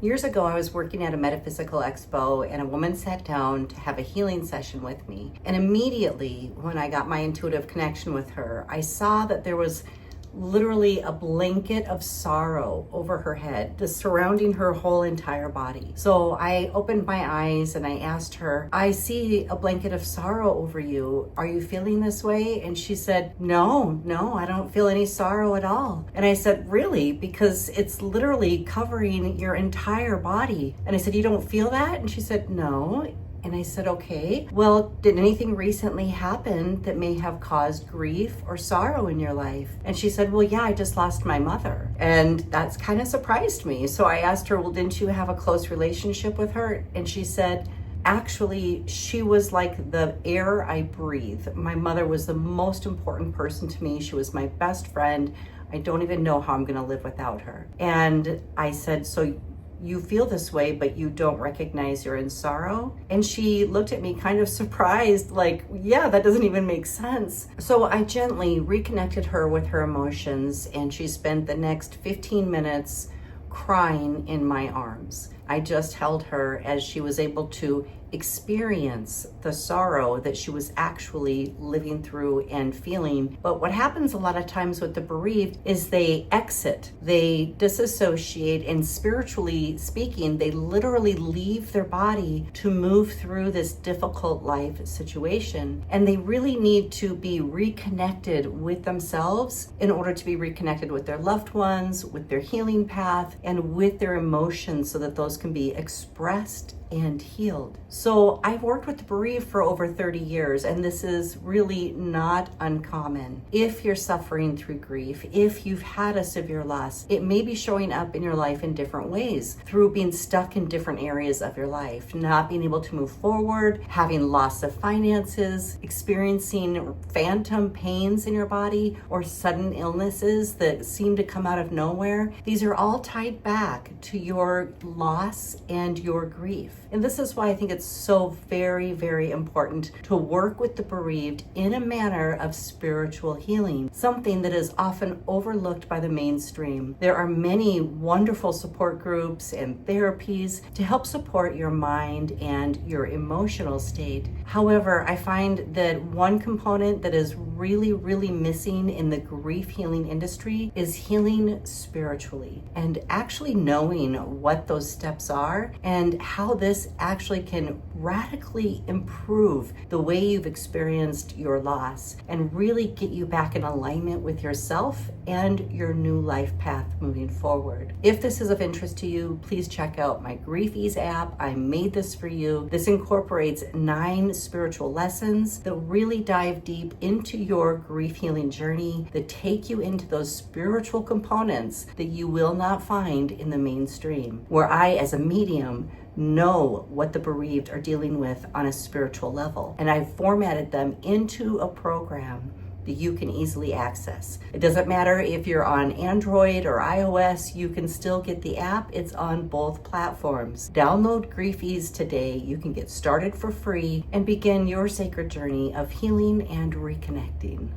Years ago, I was working at a metaphysical expo and a woman sat down to have a healing session with me. And immediately, when I got my intuitive connection with her, I saw that there was literally a blanket of sorrow over her head, just surrounding her whole entire body. So I opened my eyes and I asked her, I see a blanket of sorrow over you. Are you feeling this way? And she said, no, I don't feel any sorrow at all. And I said, really? Because it's literally covering your entire body. And I said, you don't feel that? And she said, no. And I said, okay, well, did anything recently happen that may have caused grief or sorrow in your life? And she said, well, yeah, I just lost my mother. And that's kind of surprised me. So I asked her, well, didn't you have a close relationship with her? And she said, actually, she was like the air I breathe. My mother was the most important person to me. She was my best friend. I don't even know how I'm going to live without her. And I said, so you feel this way, but you don't recognize you're in sorrow? And she looked at me kind of surprised, like, yeah, that doesn't even make sense. So I gently reconnected her with her emotions, and she spent the next 15 minutes crying in my arms. I just held her as she was able to experience the sorrow that she was actually living through and feeling. But what happens a lot of times with the bereaved is they exit, they disassociate, and spiritually speaking, they literally leave their body to move through this difficult life situation. And they really need to be reconnected with themselves in order to be reconnected with their loved ones, with their healing path, and with their emotions so that those can be expressed and healed. So I've worked with the bereaved for over 30 years, and this is really not uncommon. If you're suffering through grief, if you've had a severe loss, it may be showing up in your life in different ways, through being stuck in different areas of your life, not being able to move forward, having loss of finances, experiencing phantom pains in your body, or sudden illnesses that seem to come out of nowhere. These are all tied back to your loss and your grief. And this is why I think it's so very, very important to work with the bereaved in a manner of spiritual healing, something that is often overlooked by the mainstream. There are many wonderful support groups and therapies to help support your mind and your emotional state. However, I find that one component that is really, really missing in the grief healing industry is healing spiritually, and actually knowing what those steps are and how this actually can radically improve the way you've experienced your loss and really get you back in alignment with yourself and your new life path moving forward. If this is of interest to you, please check out my Grief Ease app. I made this for you. This incorporates 9 spiritual lessons that really dive deep into your grief healing journey, that take you into those spiritual components that you will not find in the mainstream, where I, as a medium, know what the bereaved are dealing with on a spiritual level. And I've formatted them into a program that you can easily access. It doesn't matter if you're on Android or iOS, you can still get the app. It's on both platforms. Download Grief Ease today. You can get started for free and begin your sacred journey of healing and reconnecting.